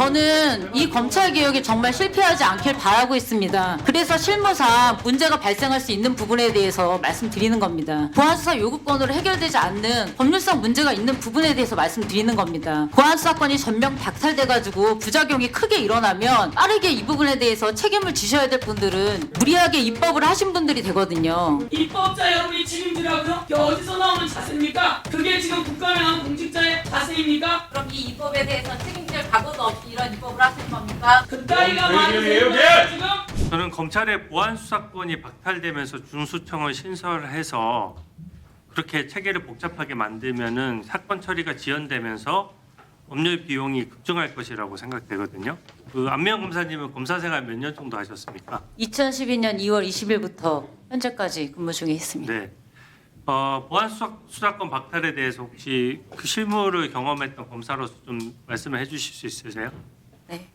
저는 이 검찰 개혁이 정말 실패하지 않길 바라고 있습니다. 그래서 실무상 문제가 발생할 수 있는 부분에 대해서 말씀드리는 겁니다. 보안수사 요구권으로 해결되지 않는 법률상 문제가 있는 부분에 대해서 말씀드리는 겁니다. 보안수사권이 전면 박탈돼가지고 부작용이 크게 일어나면 빠르게 이 부분에 대해서 책임을 지셔야 될 분들은 무리하게 입법을 하신 분들이 되거든요. 입법자 여러분이 책임지라고요? 이게 어디서 나오는 자세입니까? 그게 지금 국가명한 공직자의 자세입니까? 그럼 이 입법에 대해서 책임질 각오도 없이 이런 입법을 하시는 겁니까? 그따위가 많은 세력을 지금 저는 검찰의 보안수사권이 박탈되면서 중수청을 신설해서 그렇게 체계를 복잡하게 만들면은 사건 처리가 지연되면서 법률 비용이 급증할 것이라고 생각되거든요. 그 안명 검사님은 검사 생활 몇 년 정도 하셨습니까? 2012년 2월 20일부터 현재까지 근무 중에 있습니다. 네. 보안수사권 박탈에 대해서 혹시 그 실무를 경험했던 검사로서 좀 말씀을 해주실 수 있으세요? 네.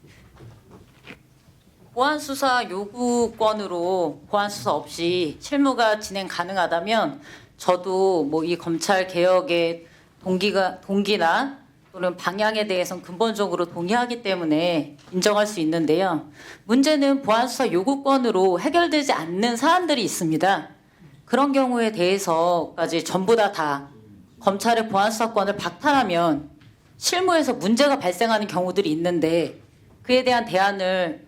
보안수사 요구권으로 보안수사 없이 실무가 진행 가능하다면 저도 뭐 이 검찰 개혁의 동기나 또는 방향에 대해서는 근본적으로 동의하기 때문에 인정할 수 있는데요. 문제는 보안수사 요구권으로 해결되지 않는 사안들이 있습니다. 그런 경우에 대해서까지 전부 다 검찰의 보안수사권을 박탈하면 실무에서 문제가 발생하는 경우들이 있는데 그에 대한 대안을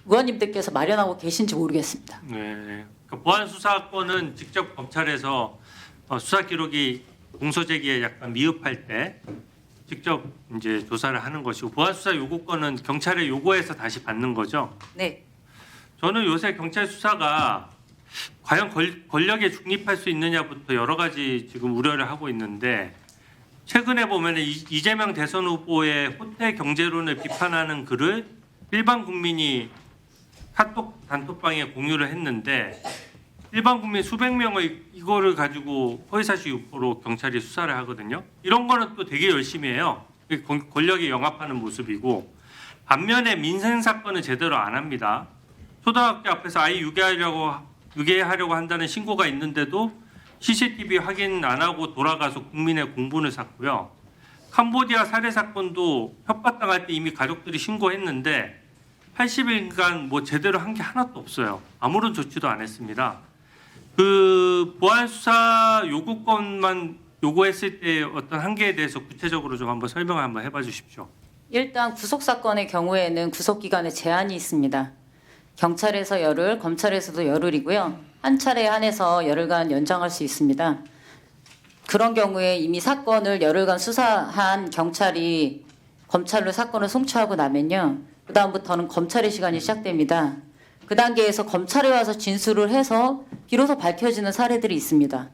의원님들께서 마련하고 계신지 모르겠습니다. 네. 그 보안수사권은 직접 검찰에서 수사 기록이 공소 제기에 약간 미흡할 때 직접 이제 조사를 하는 것이고 보안수사 요구권은 경찰의 요구해서 다시 받는 거죠. 네. 저는 요새 경찰 수사가 과연 권력에 중립할 수 있느냐부터 여러 가지 지금 우려를 하고 있는데 최근에 보면 이재명 대선 후보의 호태 경제론을 비판하는 글을 일반 국민이 카톡 단톡방에 공유를 했는데 일반 국민 수백 명의 이거를 가지고 허위사실 유포로 경찰이 수사를 하거든요. 이런 거는 또 되게 열심히 해요. 권력에 영합하는 모습이고 반면에 민생 사건은 제대로 안 합니다. 초등학교 앞에서 아이 유괴하려고 한다는 신고가 있는데도 CCTV 확인 안 하고 돌아가서 국민의 공분을 샀고요. 캄보디아 살해 사건도 협박당할 때 이미 가족들이 신고했는데 80일간 뭐 제대로 한 게 하나도 없어요. 아무런 조치도 안 했습니다. 그 보안 수사 요구권만 요구했을 때 어떤 한계에 대해서 구체적으로 좀 한번 설명을 한번 해봐 주십시오. 일단 구속 사건의 경우에는 구속 기간에 제한이 있습니다. 경찰에서 열흘, 검찰에서도 열흘이고요. 한 차례에 한해서 열흘간 연장할 수 있습니다. 그런 경우에 이미 사건을 열흘간 수사한 경찰이 검찰로 사건을 송치하고 나면요. 그 다음부터는 검찰의 시간이 시작됩니다. 그 단계에서 검찰에 와서 진술을 해서 비로소 밝혀지는 사례들이 있습니다.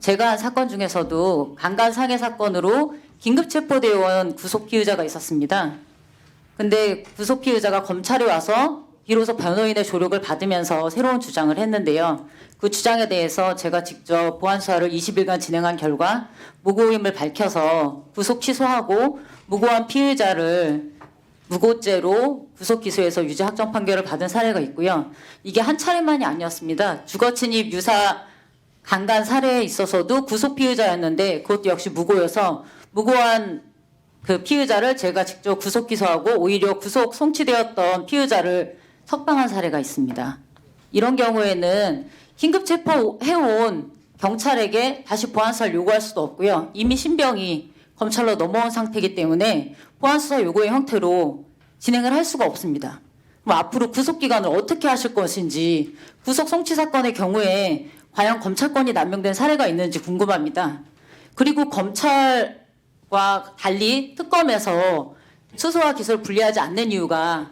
제가 한 사건 중에서도 강간 상해 사건으로 긴급 체포되어 온 구속 피의자가 있었습니다. 근데 구속 피의자가 검찰에 와서 비로소 변호인의 조력을 받으면서 새로운 주장을 했는데요. 그 주장에 대해서 제가 직접 보안 수사를 20일간 진행한 결과 무고임을 밝혀서 구속 취소하고 무고한 피의자를 무고죄로 구속 기소해서 유죄 확정 판결을 받은 사례가 있고요. 이게 한 차례만이 아니었습니다. 주거 침입 유사 강간 살해에 있어서도 구속 피의자였는데 그것도 역시 무고여서 무고한 그 피의자를 제가 직접 구속 기소하고 오히려 구속 송치되었던 피의자를 석방한 사례가 있습니다. 이런 경우에는 긴급 체포해온 경찰에게 다시 보안수사를 요구할 수도 없고요. 이미 신병이 검찰로 넘어온 상태이기 때문에 보안수사 요구의 형태로 진행을 할 수가 없습니다. 그럼 앞으로 구속기간을 어떻게 하실 것인지 구속 송치 사건의 경우에 과연 검찰권이 남용된 사례가 있는지 궁금합니다. 그리고 검찰과 달리 특검에서 수사와 기소를 분리하지 않는 이유가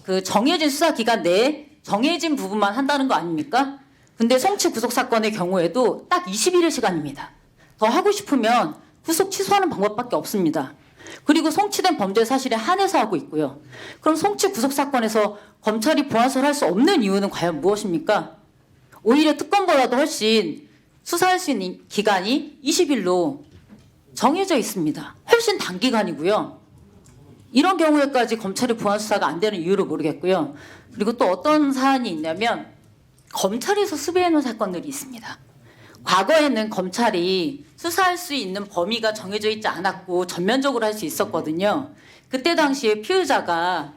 그 정해진 수사 기간 내에 정해진 부분만 한다는 거 아닙니까? 근데 송치 구속 사건의 경우에도 딱 21일 시간입니다. 더 하고 싶으면 구속 취소하는 방법밖에 없습니다. 그리고 송치된 범죄 사실에 한해서 하고 있고요. 그럼 송치 구속 사건에서 검찰이 보안수사를 할 수 없는 이유는 과연 무엇입니까? 오히려 특검보다도 훨씬 수사할 수 있는 기간이 20일로 정해져 있습니다. 훨씬 단기간이고요. 이런 경우에까지 검찰이 보안수사가 안 되는 이유를 모르겠고요. 그리고 또 어떤 사안이 있냐면 검찰에서 수배해 놓은 사건들이 있습니다. 과거에는 검찰이 수사할 수 있는 범위가 정해져 있지 않았고 전면적으로 할 수 있었거든요. 그때 당시에 피의자가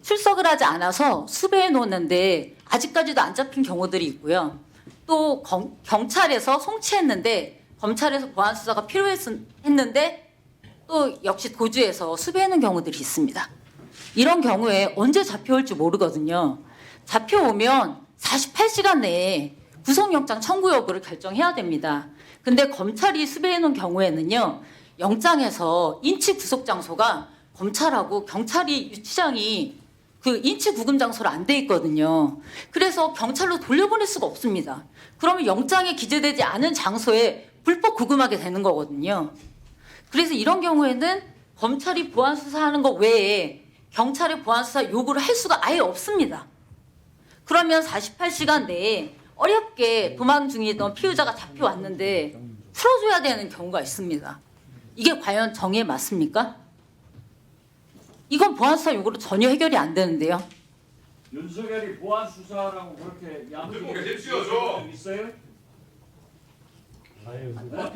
출석을 하지 않아서 수배해 놓았는데 아직까지도 안 잡힌 경우들이 있고요. 또 경찰에서 송치했는데 검찰에서 보안 수사가 필요했는데 또 역시 도주해서 수배하는 경우들이 있습니다. 이런 경우에 언제 잡혀올지 모르거든요. 잡혀오면 48시간 내에 구속영장 청구 여부를 결정해야 됩니다. 근데 검찰이 수배해 놓은 경우에는요, 영장에서 인치 구속 장소가 검찰하고 경찰이 유치장이 그 인치 구금 장소로 안 돼 있거든요. 그래서 경찰로 돌려보낼 수가 없습니다. 그러면 영장에 기재되지 않은 장소에 불법 구금하게 되는 거거든요. 그래서 이런 경우에는 검찰이 보안 수사하는 것 외에 경찰의 보안 수사 요구를 할 수가 아예 없습니다. 그러면 48시간 내에 어렵게 도망 중이던 피의자가 잡혀왔는데 풀어줘야 되는 경우가 있습니다. 이게 과연 정의에 맞습니까? 이건 보안수사 요구로 전혀 해결이 안 되는데요. 윤석열이 보안 수사라고 그렇게 양보해 있어요?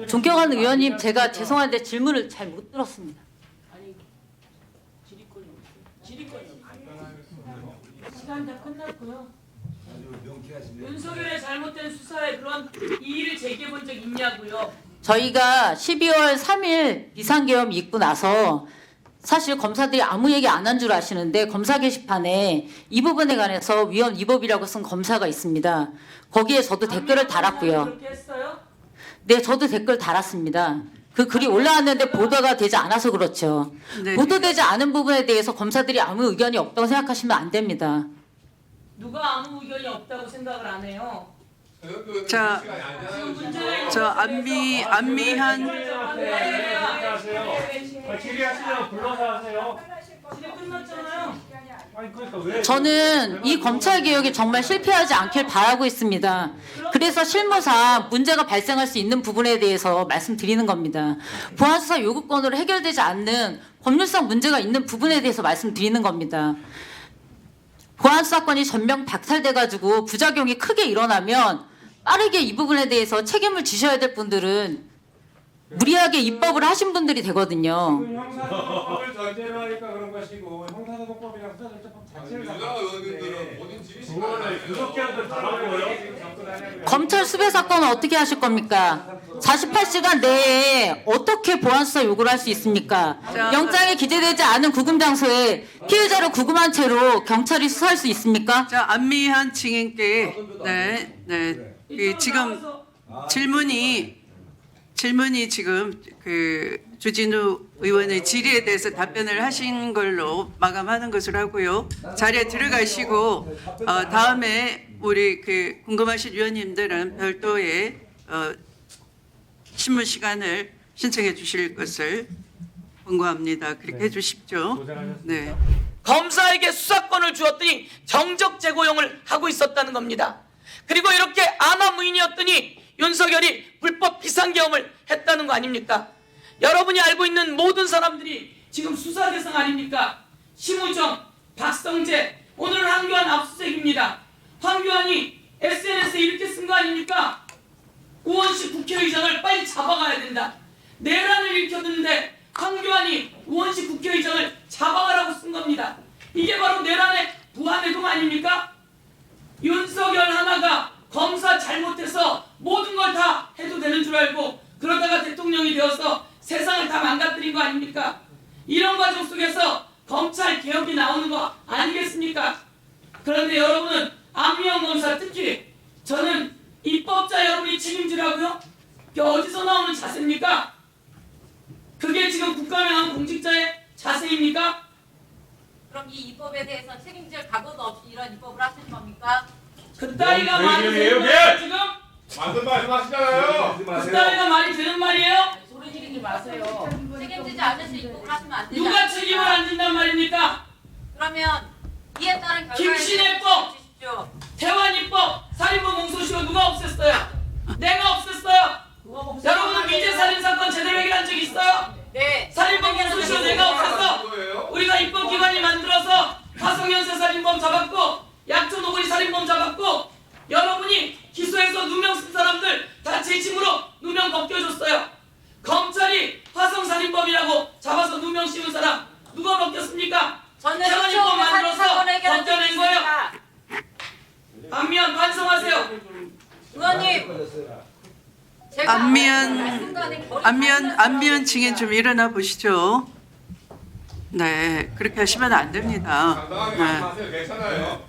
존경하는 의원님, 제가 죄송한데 질문을 잘 못 들었습니다. 아니 질의권이 없어요. 질의권이 없어요. 시간 다 끝났고요. 윤석열의 잘못된 수사에 그런 이의를 제기해 본 적 있냐고요? 저희가 12월 3일 비상계엄 있고 나서 사실 검사들이 아무 얘기 안 한 줄 아시는데 검사 게시판에 이 부분에 관해서 위헌 위법이라고 쓴 검사가 있습니다. 거기에 저도 댓글을 달았고요. 그렇게 했어요? 네, 저도 댓글 달았습니다. 그 글이 올라왔는데 보도가 되지 않아서 그렇죠. 네. 보도되지 않은 부분에 대해서 검사들이 아무 의견이 없다고 생각하시면 안 됩니다. 누가 아무 의견이 없다고 생각을 안 해요? 자, 지금 문제가 저 안미한 질의하시면 불러서 하세요. 질의 끝났잖아요. 아니 그러니까 왜? 저는 이 검찰 개혁이 정말 실패하지 않길 바라고 있습니다. 그래서 실무상 문제가 발생할 수 있는 부분에 대해서 말씀드리는 겁니다. 보안수사 요구권으로 해결되지 않는 법률상 문제가 있는 부분에 대해서 말씀드리는 겁니다. 보안수사권이 전면 박탈돼가지고 부작용이 크게 일어나면 빠르게 이 부분에 대해서 책임을 지셔야 될 분들은 무리하게 입법을 하신 분들이 되거든요. 지금 형사소송법을 전제로 하니까 그런 것이고 형사소송법이랑 수사절차법 자체를 그거를 구속기한테 달라고요? 검찰 수배 사건은 어떻게 하실 겁니까? 48시간 내에 어떻게 보안수사 요구를 할 수 있습니까? 영장에 기재되지 않은 구금 장소에 피의자를 구금한 채로 경찰이 수사할 수 있습니까? 자 안미한 증인께 지금 질문이 지금 그 주진우 의원의 질의에 대해서 답변을 하신 걸로 마감하는 것으로 하고요. 자리에 들어가시고 다음에 우리 그 궁금하신 위원님들은 별도의 신문 시간을 신청해 주실 것을 권고합니다. 그렇게 해주십시오. 네. 검사에게 수사권을 주었더니 정적 재고용을 하고 있었다는 겁니다. 그리고 이렇게 아나무인이었더니 윤석열이 불법 비상계엄을 했다는 거 아닙니까? 여러분이 알고 있는 모든 사람들이 지금 수사 대상 아닙니까? 심우정, 박성재, 오늘은 황교안 압수수색입니다. 황교안이 SNS에 이렇게 쓴 거 아닙니까? 우원식 국회의장을 빨리 잡아가야 된다. 내란을 일으켰는데 황교안이 우원식 국회의장을 잡아가라고 쓴 겁니다. 이게 바로 내란의 부하내동 아닙니까? 윤석열 하나가 검사 잘못해서 모든 걸 다 해도 되는 줄 알고 그러다가 대통령이 되어서 세상을 다 망가뜨린 거 아닙니까? 이런 과정 속에서 검찰 개혁이 나오는 거 아니겠습니까? 그런데 여러분은 안미영 검사 특히 저는 입법자 여러분이 책임지라고요? 그게 어디서 나오는 자세입니까? 그게 지금 국가명한 공직자의 자세입니까? 그럼 이 입법에 대해서 책임질 각오도 없이 이런 입법을 하시는 겁니까? 그따위가 말이 왜 되는 이래요, 말이에요 지금? 맞는 말씀하시잖아요. 그따위가 말이 되는 말이에요? 소리 지르지 마세요. 책임지지 않으시 입법을 하시면 안 되지 누가 않습니까? 책임을 안 진단 말입니까? 그러면 이에 따른 결과를 김신혜법! 주십시오. 태완이법, 살인범 공소시효 누가 없앴어요? 내가 없앴어요. 여러분은 미제 살인 사건 제대로 해결한 적 있어요? 네. 살인범 공소시효 내가 없앴어. 우리가 입법기관이 만들어서 가성연쇄 살인범 잡았고 약촌 오거리 살인범 잡았고 여러분이 기소해서 누명 쓴 사람들 다 재심 안미연 증인 좀 일어나 보시죠. 네, 그렇게 하시면 안 됩니다. 당당하게 네. 말씀하세요. 괜찮아요.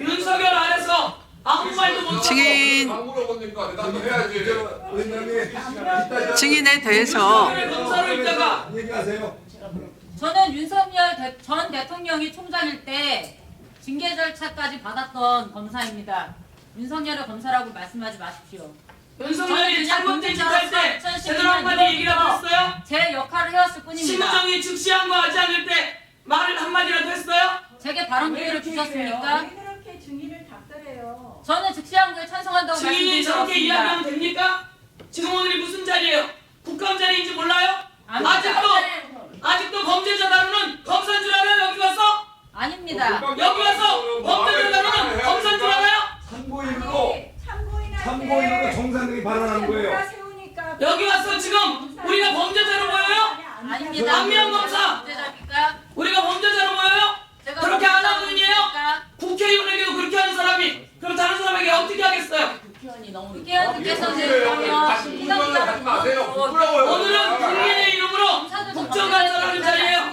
윤석열 안에서 아무 말도 못하고 증인 안 물어보니까 대답도 해야지. 증인에 대해서 검사로 있다가 저는 윤석열 전 대통령이 총장일 때 징계 절차까지 받았던 검사입니다. 윤석열의 검사라고 말씀하지 마십시오. 윤석열이 잘못된 짓 할 때 제대로 한마디 얘기라도 했어요? 제 역할을 해왔을 뿐입니다. 심우정이 즉시한 거 하지 않을 때 말을 한마디라도 했어요? 제게 발언 기회를 주셨습니까? 왜 그렇게 증인을 닥달해요? 저는 즉시한 거에 찬성한다고 증인이 저렇게 이야기하면 말씀드렸습니다. 됩니까? 지금 오늘이 무슨 자리예요? 국감 자리인지 몰라요? 아직도 범죄자 다루는 검사인 줄 알아요? 여기 와서? 아닙니다. 여기 와서 범죄자 다루는 검사인 줄 알아요? 참고인으로 정상들이 발언하는 거예요. 세우니까 여기 와서 지금 우리가 범죄자로 보여요? 아닙니다. 안미연 검사! 범죄자입니까? 우리가 범죄자로 보여요? 제가 그렇게 안 하는 범죄자입니까? 분이에요? 국회의원에게도 그렇게 하는 사람이 그럼 다른 사람에게 어떻게 하겠어요? 국회의원님께서는 그러면 하지 마세요. 부끄러워요. 오늘은 국민의 이름으로 국정감사를 하는 자리예요.